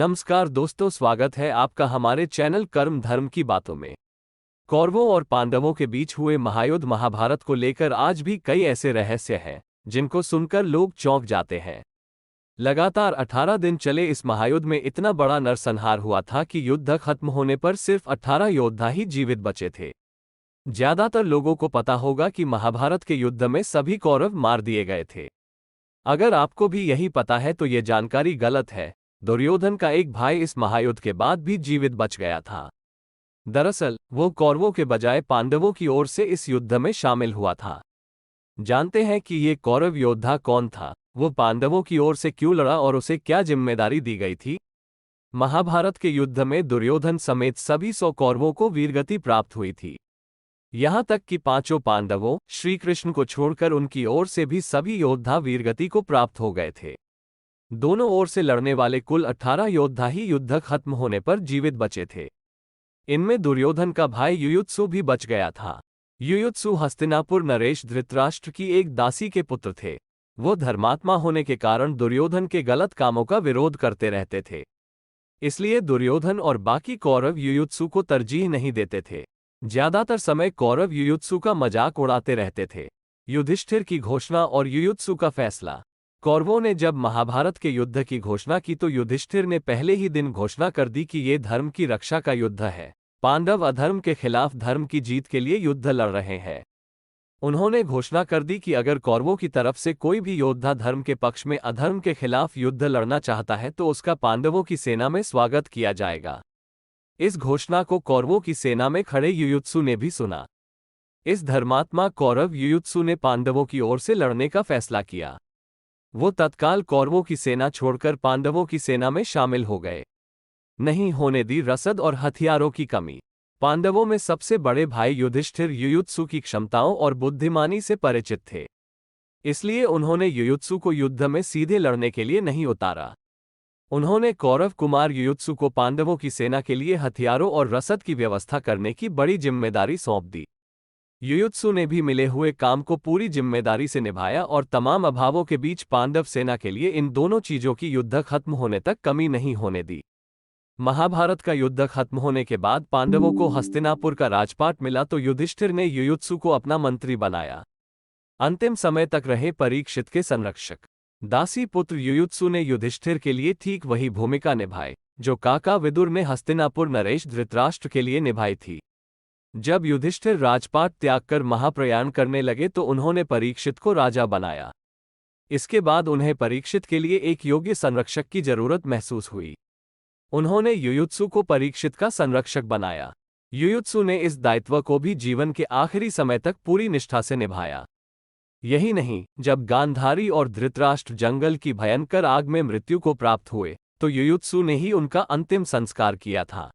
नमस्कार दोस्तों, स्वागत है आपका हमारे चैनल कर्म धर्म की बातों में। कौरवों और पांडवों के बीच हुए महायुद्ध महाभारत को लेकर आज भी कई ऐसे रहस्य हैं जिनको सुनकर लोग चौंक जाते हैं। लगातार 18 दिन चले इस महायुद्ध में इतना बड़ा नरसंहार हुआ था कि युद्ध खत्म होने पर सिर्फ 18 योद्धा ही जीवित बचे थे। ज्यादातर लोगों को पता होगा कि महाभारत के युद्ध में सभी कौरव मार दिए गए थे। अगर आपको भी यही पता है तो ये जानकारी गलत है। दुर्योधन का एक भाई इस महायुद्ध के बाद भी जीवित बच गया था। दरअसल वो कौरवों के बजाय पांडवों की ओर से इस युद्ध में शामिल हुआ था। जानते हैं कि ये कौरव योद्धा कौन था, वो पांडवों की ओर से क्यों लड़ा और उसे क्या जिम्मेदारी दी गई थी। महाभारत के युद्ध में दुर्योधन समेत सभी 100 कौरवों को वीरगति प्राप्त हुई थी। यहां तक कि पांचों पांडवों श्री कृष्ण को छोड़कर उनकी ओर से भी सभी योद्धा वीरगति को प्राप्त हो गए थे। दोनों ओर से लड़ने वाले कुल 18 योद्धा ही युद्ध खत्म होने पर जीवित बचे थे। इनमें दुर्योधन का भाई युयुत्सु भी बच गया था। युयुत्सु हस्तिनापुर नरेश धृतराष्ट्र की एक दासी के पुत्र थे। वो धर्मात्मा होने के कारण दुर्योधन के गलत कामों का विरोध करते रहते थे। इसलिए दुर्योधन और बाकी कौरव युयुत्सु को तरजीह नहीं देते थे। ज्यादातर समय कौरव युयुत्सु का मजाक उड़ाते रहते थे। युधिष्ठिर की घोषणा और युयुत्सु का फैसला। कौरवों ने जब महाभारत के युद्ध की घोषणा की तो युधिष्ठिर ने पहले ही दिन घोषणा कर दी कि ये धर्म की रक्षा का युद्ध है। पांडव अधर्म के खिलाफ धर्म की जीत के लिए युद्ध लड़ रहे हैं। उन्होंने घोषणा कर दी कि अगर कौरवों की तरफ से कोई भी योद्धा धर्म के पक्ष में अधर्म के खिलाफ युद्ध लड़ना चाहता है तो उसका पांडवों की सेना में स्वागत किया जाएगा। इस घोषणा को कौरवों की सेना में खड़े युयुत्सु ने भी सुना। इस धर्मात्मा कौरव युयुत्सु ने पांडवों की ओर से लड़ने का फैसला किया। वो तत्काल कौरवों की सेना छोड़कर पांडवों की सेना में शामिल हो गए। नहीं होने दी रसद और हथियारों की कमी। पांडवों में सबसे बड़े भाई युधिष्ठिर युयुत्सु की क्षमताओं और बुद्धिमानी से परिचित थे। इसलिए उन्होंने युयुत्सु को युद्ध में सीधे लड़ने के लिए नहीं उतारा। उन्होंने कौरव कुमार युयुत्सु को पांडवों की सेना के लिए हथियारों और रसद की व्यवस्था करने की बड़ी जिम्मेदारी सौंप दी। युयुत्सु ने भी मिले हुए काम को पूरी जिम्मेदारी से निभाया और तमाम अभावों के बीच पांडव सेना के लिए इन दोनों चीजों की युद्ध खत्म होने तक कमी नहीं होने दी। महाभारत का युद्ध खत्म होने के बाद पांडवों को हस्तिनापुर का राजपाट मिला तो युधिष्ठिर ने युयुत्सु को अपना मंत्री बनाया। अंतिम समय तक रहे परीक्षित के संरक्षक। दासी पुत्र युयुत्सु ने युधिष्ठिर के लिए ठीक वही भूमिका निभाई जो काका विदुर ने हस्तिनापुर नरेश धृतराष्ट्र के लिए निभाई थी। जब युधिष्ठिर राजपाट त्याग कर महाप्रयाण करने लगे तो उन्होंने परीक्षित को राजा बनाया। इसके बाद उन्हें परीक्षित के लिए एक योग्य संरक्षक की जरूरत महसूस हुई। उन्होंने युयुत्सु को परीक्षित का संरक्षक बनाया। युयुत्सु ने इस दायित्व को भी जीवन के आखिरी समय तक पूरी निष्ठा से निभाया। यही नहीं, जब गांधारी और धृतराष्ट्र जंगल की भयंकर आग में मृत्यु को प्राप्त हुए तो युयुत्सु ने ही उनका अंतिम संस्कार किया था।